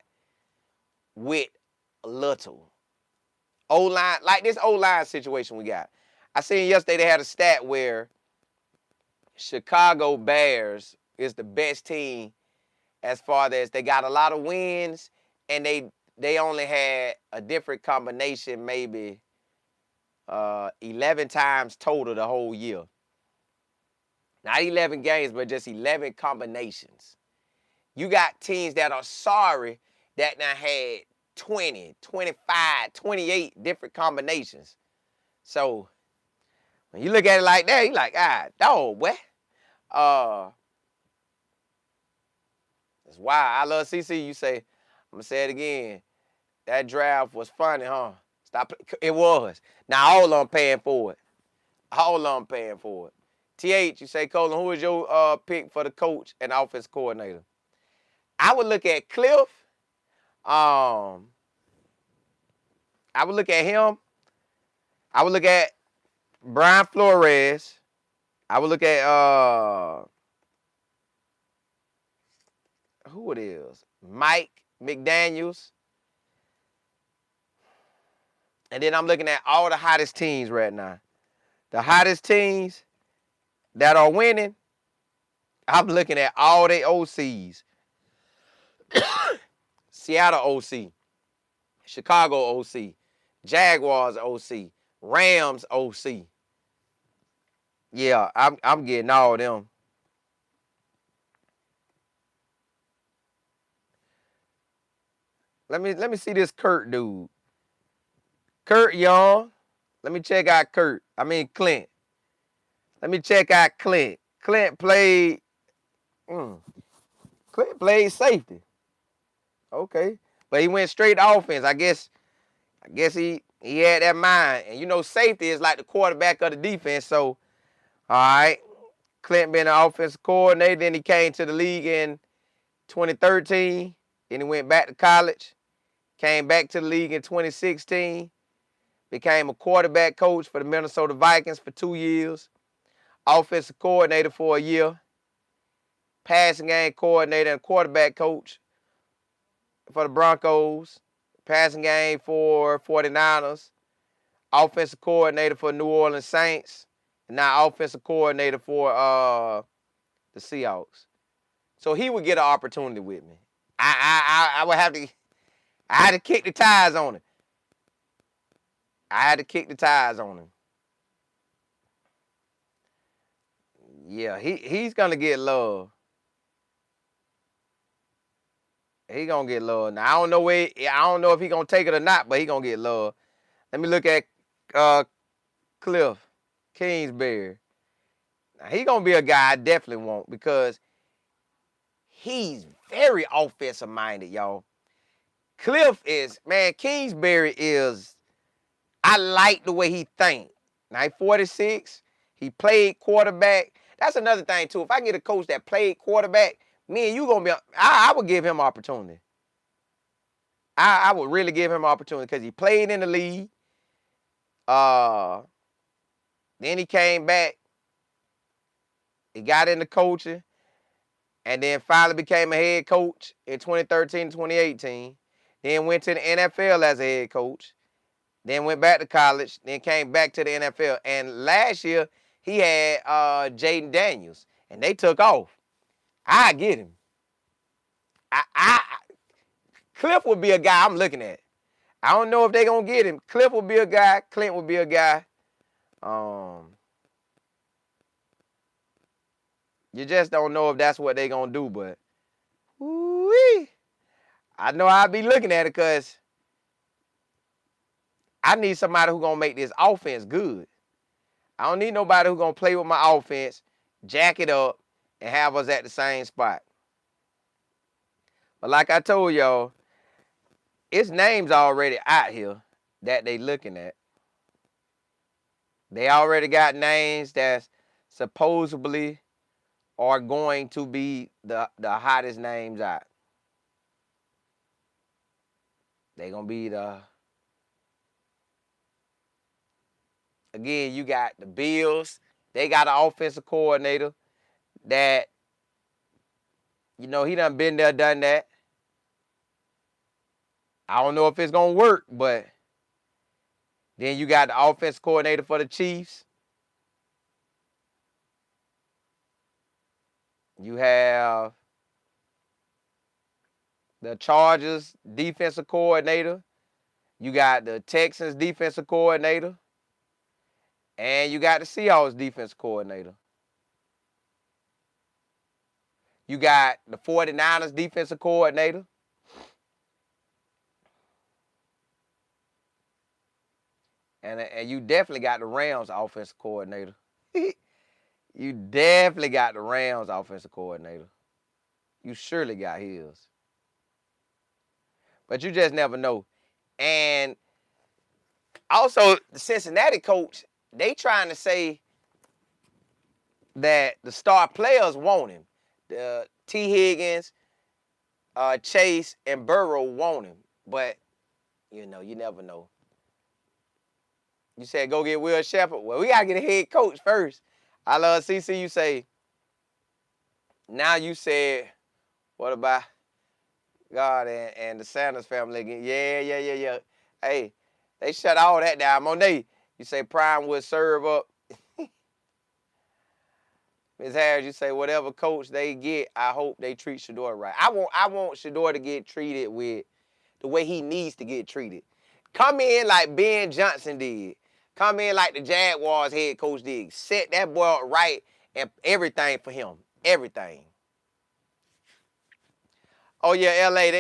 with little. O-line, like this O-line situation we got. I seen yesterday they had a stat where Chicago Bears is the best team as far as they got a lot of wins and they only had a different combination maybe 11 times total the whole year. Not 11 games, but just 11 combinations. You got teams that are sorry that now had 20, 25, 28 different combinations. So when you look at it like that, you're like, dog, what? That's why I love CC. You say, I'm gonna say it again. That draft was funny, huh? Stop. It was. Now all of them paying for it. All of them paying for it. TH, you say, Colin, who is your pick for the coach and offense coordinator? I would look at Cliff. I would look at him. I would look at Brian Flores. I would look at who it is? Mike McDaniels. And then I'm looking at all the hottest teams right now. The hottest teams that are winning, I'm looking at all their OCs. Seattle OC, Chicago OC, Jaguars OC, Rams OC. Yeah, I'm getting all of them. Let me see this Kurt dude. Kurt Young. Let me check out Clint. Let me check out Clint. Clint played safety. Okay. But he went straight to offense. I guess he had that mind. And you know, safety is like the quarterback of the defense. So, all right. Clint been an offensive coordinator. Then he came to the league in 2013. Then he went back to college. Came back to the league in 2016. Became a quarterback coach for the Minnesota Vikings for 2 years. Offensive coordinator for a year. Passing game coordinator and quarterback coach for the Broncos. Passing game for 49ers. Offensive coordinator for New Orleans Saints. And now offensive coordinator for the Seahawks. So he would get an opportunity with me. I would have to. I had to kick the tires on him. Yeah, he's gonna get love. He gonna get love. Now I don't know if he gonna take it or not, but he gonna get love. Let me look at Cliff Kingsbury. Now he gonna be a guy I definitely want because he's very offensive minded, y'all. Kingsbury is. I like the way he think. Now he's 46. He played quarterback. That's another thing too. If I get a coach that played quarterback, me and you gonna be. I would give him opportunity. I would really give him opportunity because he played in the league. Then he came back. He got into coaching, and then finally became a head coach in 2013, 2018. Then went to the NFL as a head coach. Then went back to college. Then came back to the NFL. And last year he had Jaden Daniels, and they took off. I get him. Cliff would be a guy I'm looking at. I don't know if they're going to get him. Cliff would be a guy. Clint would be a guy. You just don't know if that's what they're going to do, but woo-wee, I know I'll be looking at it because I need somebody who's going to make this offense good. I don't need nobody who's going to play with my offense, jack it up, and have us at the same spot. But like I told y'all, it's names already out here that they looking at. They already got names that's supposedly are going to be the hottest names out. They're going to be again, you got the Bills. They got an offensive coordinator that, he done been there, done that. I don't know if it's going to work, but then you got the offensive coordinator for the Chiefs. You have the Chargers defensive coordinator. You got the Texans defensive coordinator. And you got the Seahawks defensive coordinator. You got the 49ers defensive coordinator. And you definitely got the Rams offensive coordinator. You definitely got the Rams offensive coordinator. You surely got his. But you just never know. And also, the Cincinnati coach, they trying to say that the star players want him. The T. Higgins, Chase, and Burrow want him. But, you never know. You said go get Will Shepherd. Well, we got to get a head coach first. I love CC. You say, now you said, what about God and the Sanders family again? Yeah. Hey, they shut all that down. Monet, you say Prime would serve up. Ms. Harris, you say whatever coach they get, I hope they treat Shedeur right. I want Shedeur to get treated with the way he needs to get treated. Come in like Ben Johnson did. Come in like the Jaguars head coach did. Set that boy up right and everything for him. Everything. Oh, yeah, LA,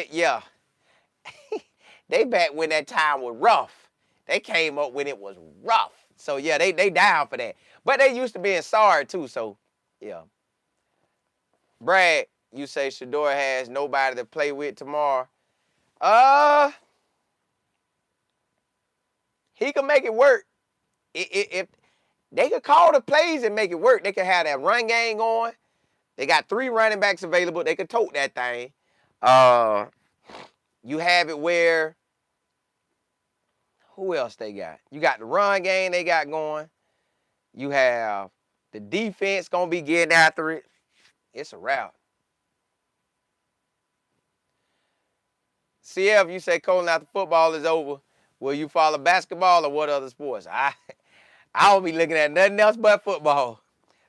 they back when that time was rough. They came up when it was rough. So, yeah, they down for that. But they used to being sorry, too, so, yeah. Brad, you say Shedeur has nobody to play with tomorrow. He can make it work. If they could call the plays and make it work, they could have that run game going. They got 3 running backs available. They could tote that thing. You have it where, who else they got? You got the run game they got going. You have the defense going to be getting after it. It's a wrap. CF, you say, Colin, after football is over, will you follow basketball or what other sports? I don't be looking at nothing else but football.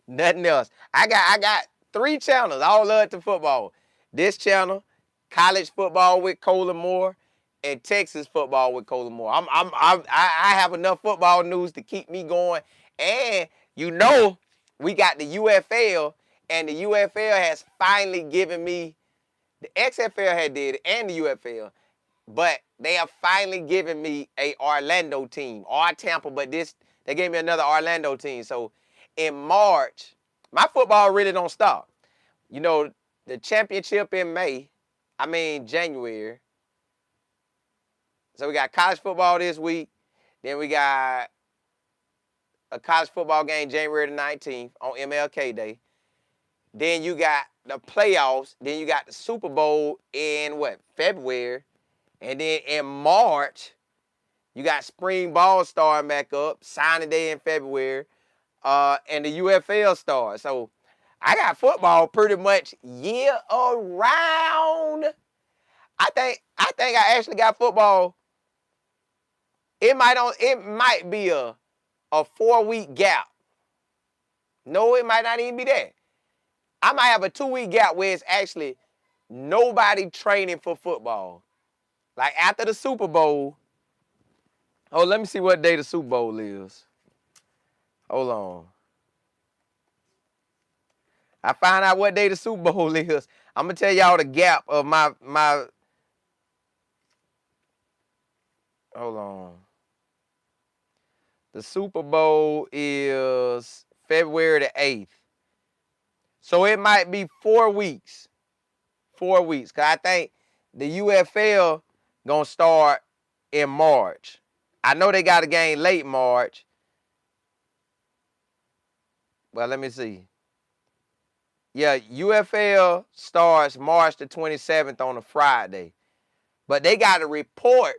Nothing else. I got 3 channels. All love to football. This channel, college football with Colin Moore, and Texas football with Colin Moore. I have enough football news to keep me going. And we got the UFL, and the UFL has finally given me, the XFL had did it, and the UFL, but they have finally given me a Orlando team, or Tampa, but they gave me another Orlando team. So in March, my football really don't stop. The championship in January. So we got college football this week. Then we got a college football game January the 19th on MLK Day. Then you got the playoffs. Then you got the Super Bowl in February. And then in March, you got spring ball starting back up, signing day in February, and the UFL starts. So I got football pretty much year around. I think I actually got football. It might be a 4-week gap. No, it might not even be that. I might have a 2-week gap where it's actually nobody training for football. Like after the Super Bowl. Oh, let me see what day the Super Bowl is. Hold on. I find out what day the Super Bowl is. I'm going to tell y'all the gap of my. Hold on. The Super Bowl is February the 8th. So it might be 4 weeks. 4 weeks. Because I think the UFL going to start in March. I know they got a game late March. Well, let me see. Yeah, UFL starts March the 27th on a Friday. But they got to report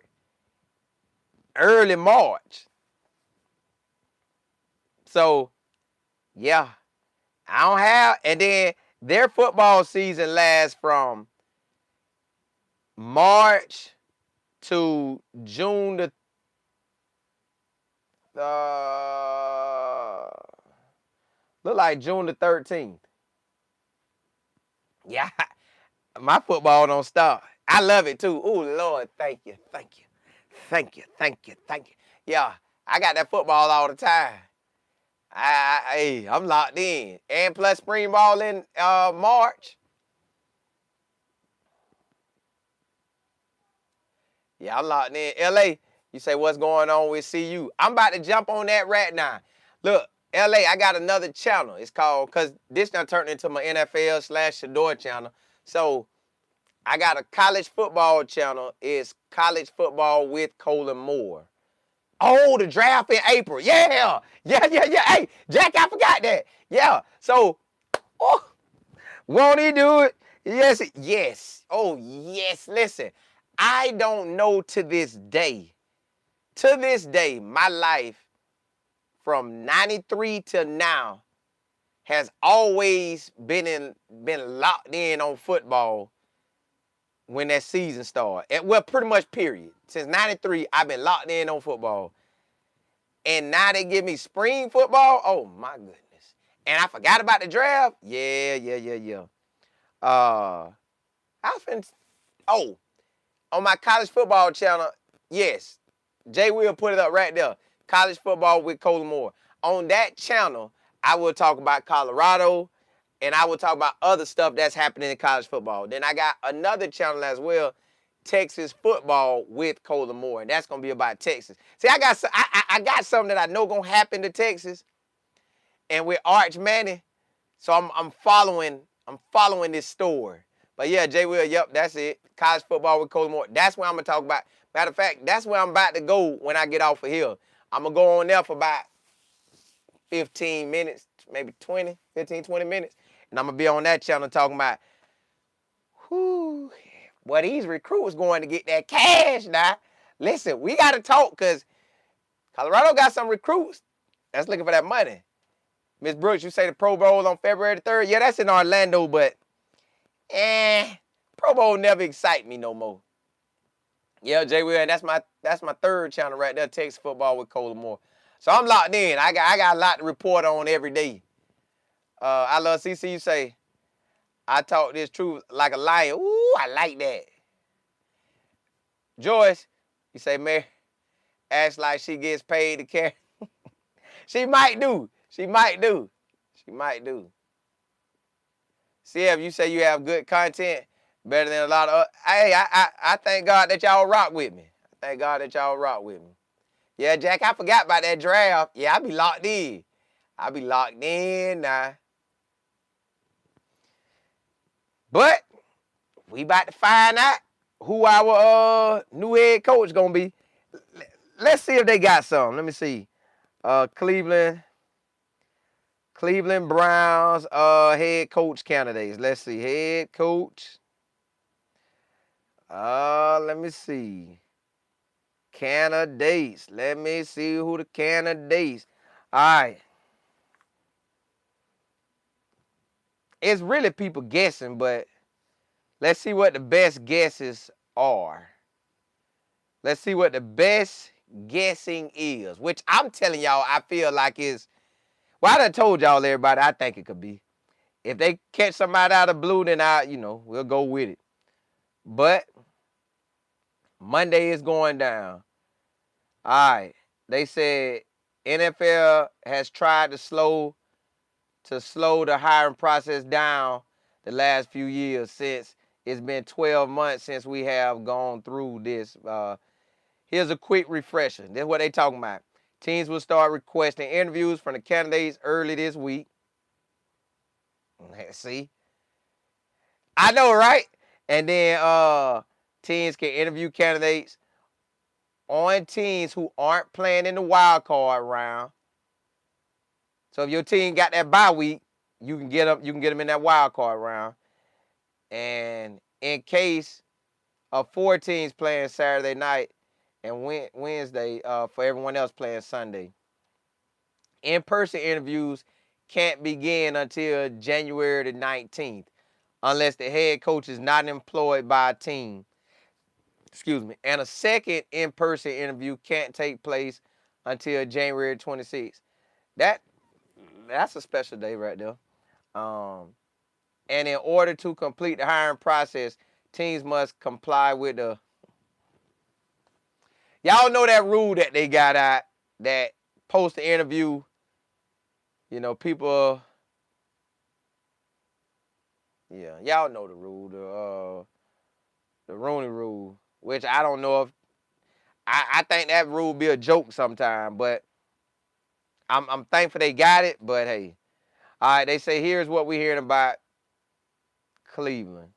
early March. So, yeah. I don't have, and then their football season lasts from March to June look like June the 13th. Yeah, my football don't stop. I love it too. Oh Lord, thank you. Yeah, I got that football all the time. I'm locked in. And plus spring ball in March. Yeah, I'm locked in. LA, you say, what's going on with CU? I'm about to jump on that right now. Look, LA, I got another channel. It's called, because this now turned into my NFL/Shador channel. So I got a college football channel. It's College Football with Colin Moore. Oh, the draft in April. Yeah. Hey, Jack, I forgot that. Yeah. So, won't he do it? Yes. Oh, yes. Listen, I don't know to this day, my life from 93 till now has always been locked in on football when that season started. Well, pretty much period. Since 93, I've been locked in on football. And now they give me spring football. Oh, my goodness. And I forgot about the draft. Yeah. I've been, on my college football channel, yes. Jay will put it up right there. College Football with Colin Moore. On that channel, I will talk about Colorado, and I will talk about other stuff that's happening in college football. Then I got another channel as well, Texas Football with Colin Moore, and that's gonna be about Texas. See, I got something that I know gonna happen to Texas, and with Arch Manning, so I'm following this story. But yeah, Jay Will, yep, that's it. College Football with Colin Moore. That's what I'm gonna talk about. Matter of fact, that's where I'm about to go when I get off of here. I'm gonna go on there for about 15 minutes, maybe 20 minutes. And I'm gonna be on that channel talking about boy, these recruits going to get that cash now. Listen, we gotta talk because Colorado got some recruits that's looking for that money. Miss Brooks, you say the Pro Bowl on February the 3rd? Yeah, that's in Orlando, but Pro Bowl never excite me no more. Yeah, Jay Will, and that's my third channel right there, Texas Football with Colin Moore. So I'm locked in. I got a lot to report on every day. I love CC. You say, I talk this truth like a lion. Ooh, I like that. Joyce, you say, Mary, acts like she gets paid to carry. She might do. CF, you say you have good content, better than a lot of. Hey, I thank God that y'all rock with me. Yeah, Jack, I forgot about that draft. Yeah, I be locked in now. But we about to find out who our new head coach gonna be. Let's see if they got some. Let me see. Cleveland Browns head coach candidates. Let's see. Head coach. Let me see. Candidates. Let me see who the candidates. All right. It's really people guessing, but let's see what the best guesses are. Let's see what the best guessing is, which I'm telling y'all I feel like is, well, I done told y'all, everybody, I think it could be. If they catch somebody out of blue, then we'll go with it. But Monday is going down. All right. They said NFL has tried to slow the hiring process down the last few years since it's been 12 months since we have gone through this. Here's a quick refresher. This is what they talking about. Teams will start requesting interviews from the candidates early this week. See? I know, right? And then teams can interview candidates on teams who aren't playing in the wild card round. So if your team got that bye week, you can get them in that wild card round. And in case of 4 teams playing Saturday night and Wednesday, for everyone else playing Sunday, in-person interviews can't begin until January the 19th unless the head coach is not employed by a team. Excuse me. And a second in-person interview can't take place until January 26th. That's a special day right there. And in order to complete the hiring process, teams must comply with the... Y'all know that rule that they got out that post the interview, people... Yeah, y'all know the rule, the Rooney rule, which I don't know if... I think that rule be a joke sometime, but I'm thankful they got it, but hey. All right, they say here's what we're hearing about Cleveland.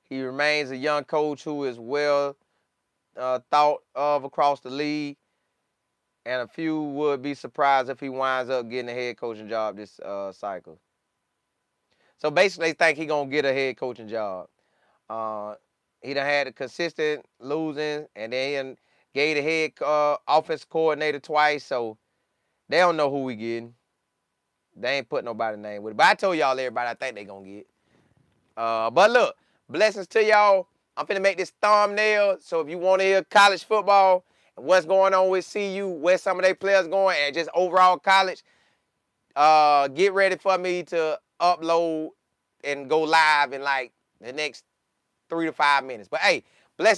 He remains a young coach who is well thought of across the league, and a few would be surprised if he winds up getting a head coaching job this cycle. So basically, they think he's going to get a head coaching job. He done had a consistent losing, and then he gave the head offense coordinator twice, so they don't know who we getting. They ain't put nobody's name with it. But I told y'all, everybody, I think they going to get. But look, blessings to y'all. I'm finna make this thumbnail, so if you want to hear college football and what's going on with CU, where some of their players going, and just overall college, get ready for me to upload and go live in like the next 3 to 5 minutes. But hey, blessings.